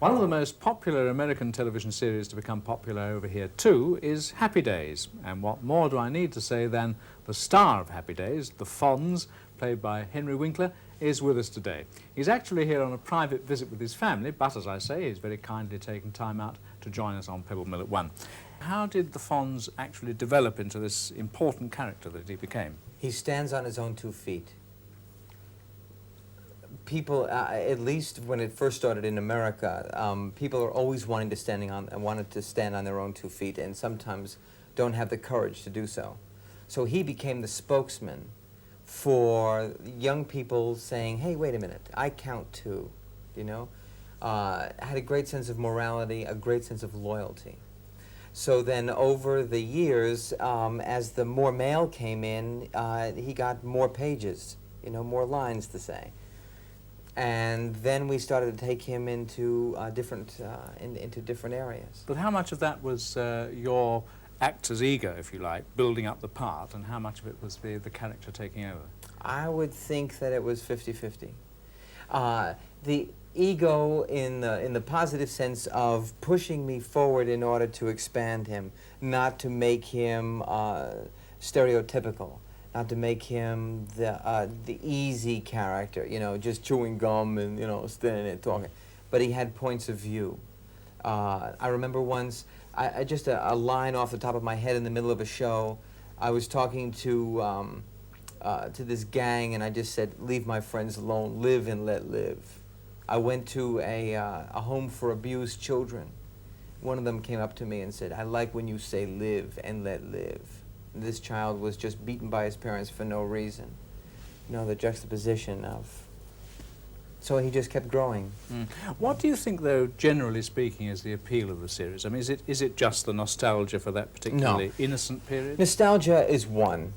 One of the most popular American television series to become popular over here too is Happy Days. And what more do I need to say than the star of Happy Days, the Fonz, played by Henry Winkler, is with us today. He's actually here on a private visit with his family, but as I say, he's very kindly taken time out to join us on Pebble Mill at 1. How did the Fonz actually develop into this important character that he became? He stands on his own 2 feet. People, at least when it first started in America, people are always wanted to stand on their own 2 feet, and sometimes don't have the courage to do so. So he became the spokesman for young people saying, "Hey, wait a minute, I count too," you know? Had a great sense of morality, a great sense of loyalty. So then over the years, as the more mail came in, he got more pages, you know, more lines to say. And then we started to take him into different areas. But how much of that was your actor's ego, if you like, building up the part, and how much of it was the character taking over? I would think that it was 50-50. The ego in the positive sense of pushing me forward in order to expand him, not to make him stereotypical, not to make him the easy character, you know, just chewing gum and, you know, standing there talking. But he had points of view. I remember once, just a line off the top of my head in the middle of a show, I was talking to this gang, and I just said, "Leave my friends alone, live and let live." I went to a home for abused children. One of them came up to me and said, "I like when you say live and let live." This child was just beaten by his parents for no reason. You know, the juxtaposition of... So he just kept growing. What do you think, though, generally speaking, is the appeal of the series? I mean, is it just the nostalgia for that particularly innocent period? Nostalgia is one.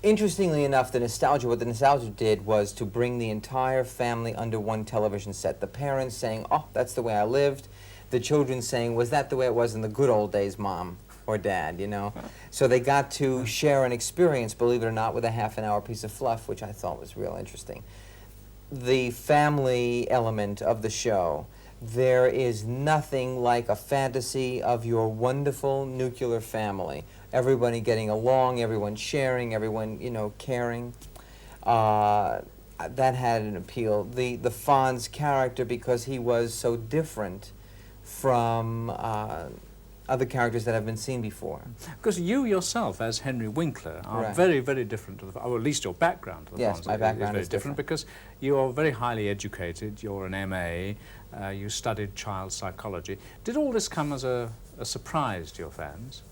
Interestingly enough, what the nostalgia did was to bring the entire family under one television set. The parents saying, "Oh, that's the way I lived." The children saying, "Was that the way it was in the good old days, Mom or Dad," you know? So they got to share an experience, believe it or not, with a half-an-hour piece of fluff, which I thought was real interesting. The family element of the show, there is nothing like a fantasy of your wonderful nuclear family. Everybody getting along, everyone sharing, everyone, you know, caring. That had an appeal. The Fonz character, because he was so different from other characters that have been seen before. Because you yourself, as Henry Winkler, are Right. very, very different to the, or at least your background to the Yes, Fonz my background very is different. because you're very highly educated, you're an MA, you studied child psychology. Did all this come as a surprise to your fans?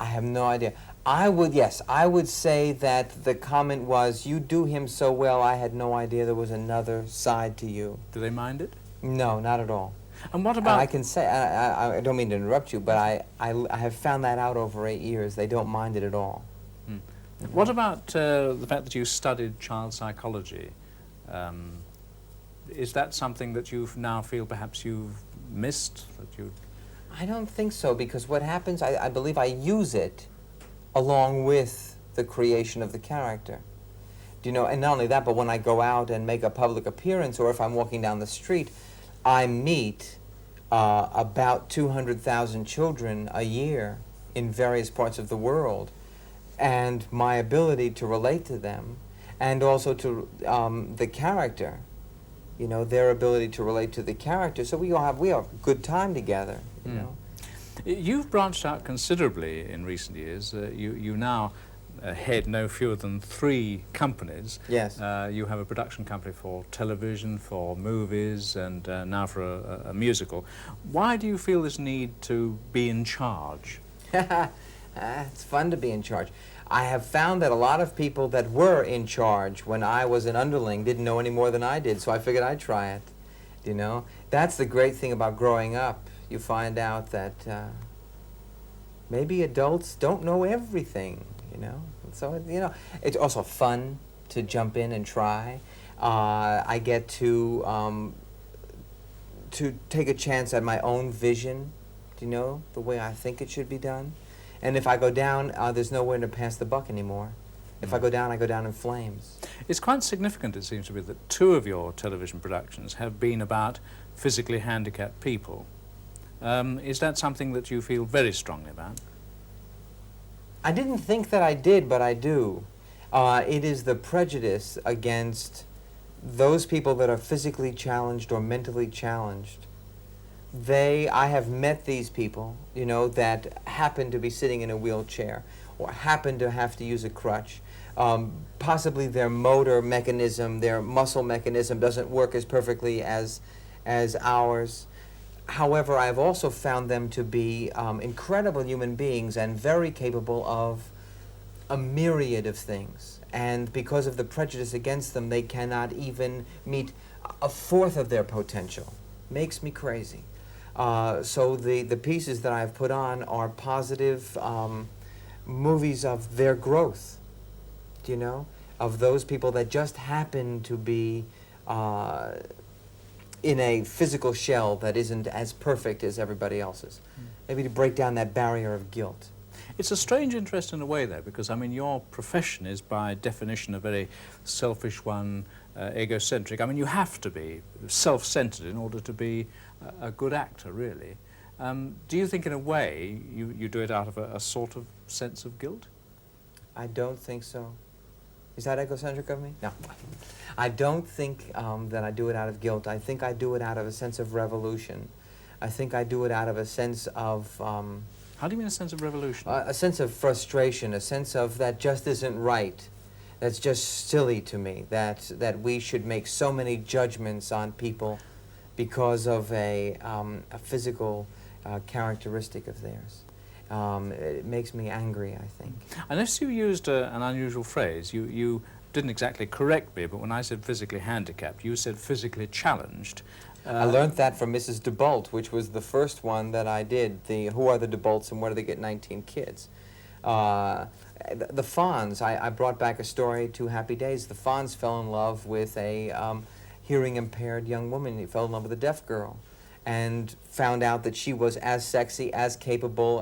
I have no idea. I would say that the comment was, "You do him so well, I had no idea there was another side to you." Do they mind it? No, not at all. And what about... I can say, I don't mean to interrupt you, but I have found that out over 8 years. They don't mind it at all. What about the fact that you studied child psychology? Is that something that you now feel perhaps you've missed? I don't think so, because what happens, I believe I use it along with the creation of the character. Do you know, and not only that, but when I go out and make a public appearance, or if I'm walking down the street, I meet about 200,000 children a year in various parts of the world, and my ability to relate to them, and also to the character, you know, their ability to relate to the character, so we have a good time together, you know. You've branched out considerably in recent years. You now head no fewer than 3 companies. Yes. You have a production company for television, for movies, and now for a musical. Why do you feel this need to be in charge? It's fun to be in charge. I have found that a lot of people that were in charge when I was an underling didn't know any more than I did, so I figured I'd try it, you know? That's the great thing about growing up. You find out that maybe adults don't know everything, you know? So, you know, it's also fun to jump in and try. I get to take a chance at my own vision, you know, the way I think it should be done. And if I go down, there's nowhere to pass the buck anymore. If I go down in flames. It's quite significant, it seems to be, that 2 of your television productions have been about physically handicapped people. Is that something that you feel very strongly about? I didn't think that I did, but I do. It is the prejudice against those people that are physically challenged or mentally challenged. I have met these people, you know, that happen to be sitting in a wheelchair or happen to have to use a crutch. Possibly their motor mechanism, their muscle mechanism doesn't work as perfectly as ours. However, I've also found them to be incredible human beings and very capable of a myriad of things. And because of the prejudice against them, they cannot even meet 1/4 of their potential. Makes me crazy. So the pieces that I've put on are positive movies of their growth, do you know? Of those people that just happen to be in a physical shell that isn't as perfect as everybody else's. Maybe to break down that barrier of guilt. It's a strange interest in a way, though, because, I mean, your profession is by definition a very selfish one, egocentric. I mean, you have to be self-centered in order to be a good actor, really. Do you think, in a way, you do it out of a sort of sense of guilt? I don't think so. Is that egocentric of me? No. I don't think that I do it out of guilt. I think I do it out of a sense of revolution. I think I do it out of a sense of... How do you mean a sense of revolution? A sense of frustration, a sense of that just isn't right. That's just silly to me, that we should make so many judgments on people because of a physical characteristic of theirs. It makes me angry, I think. Unless you used an unusual phrase, you didn't exactly correct me, but when I said physically handicapped, you said physically challenged. I learned that from Mrs. DeBolt, which was the first one that I did, Who Are the DeBolts and Where Do They Get 19 Kids? The Fonz, I brought back a story to Happy Days. The Fonz fell in love with a hearing-impaired young woman. He fell in love with a deaf girl and found out that she was as sexy, as capable,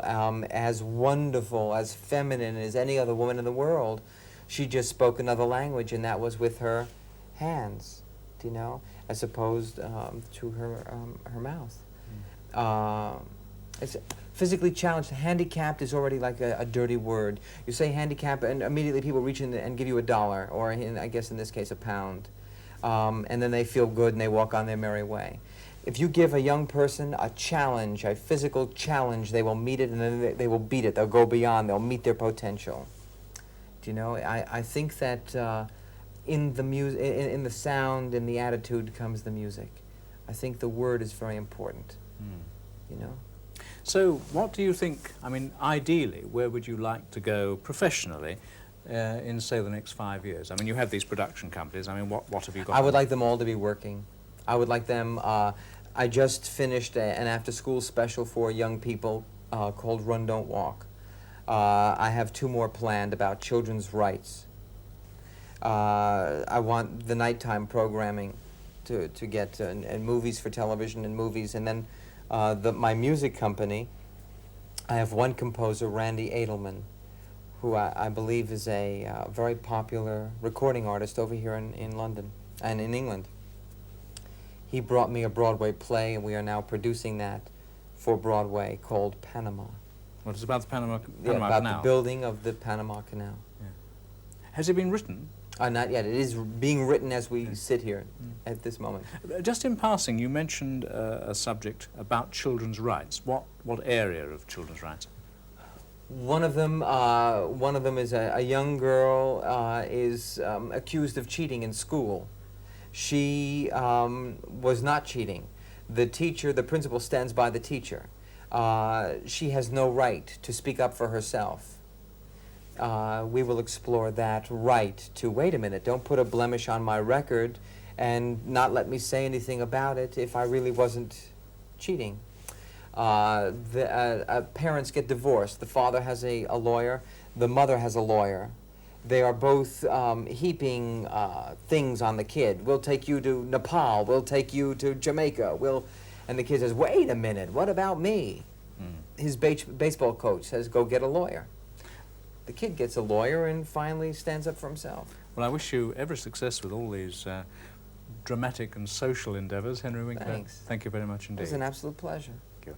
as wonderful, as feminine as any other woman in the world. She just spoke another language, and that was with her hands, do you know, as opposed to her mouth. It's physically challenged. Handicapped is already like a dirty word. You say handicap, and immediately people reach in and give you $1, or I guess in this case £1. And then they feel good and they walk on their merry way. If you give a young person a challenge, a physical challenge, they will meet it and then they will beat it. They'll go beyond. They'll meet their potential. Do you know? I think that in the sound, in the attitude comes the music. I think the word is very important. You know. So, what do you think? I mean, ideally, where would you like to go professionally in, say, the next 5 years? I mean, you have these production companies. I mean, what have you got? I would like them all to be working. I would like them. I just finished an after-school special for young people called Run, Don't Walk. I have 2 more planned about children's rights. I want the nighttime programming to get and movies for television and movies. And then my music company, I have one composer, Randy Edelman, who I believe is a very popular recording artist over here in London and in England. He brought me a Broadway play, and we are now producing that for Broadway, called Panama. What is about the Panama about Canal? The building of the Panama Canal. Yeah. Has it been written? Not yet. It is being written as we sit here at this moment. Just in passing, you mentioned a subject about children's rights. What area of children's rights? One of them is a young girl is accused of cheating in school. She was not cheating. The principal stands by the teacher. She has no right to speak up for herself. We will explore that right to, wait a minute, don't put a blemish on my record and not let me say anything about it if I really wasn't cheating. Parents get divorced. The father has a lawyer. The mother has a lawyer. They are both heaping things on the kid. We'll take you to Nepal. We'll take you to Jamaica. And the kid says, wait a minute, what about me? His baseball coach says, go get a lawyer. the kid gets a lawyer and finally stands up for himself. Well, I wish you every success with all these dramatic and social endeavours, Henry Winkler. Thanks. Thank you very much It indeed. was an absolute pleasure. Thank you.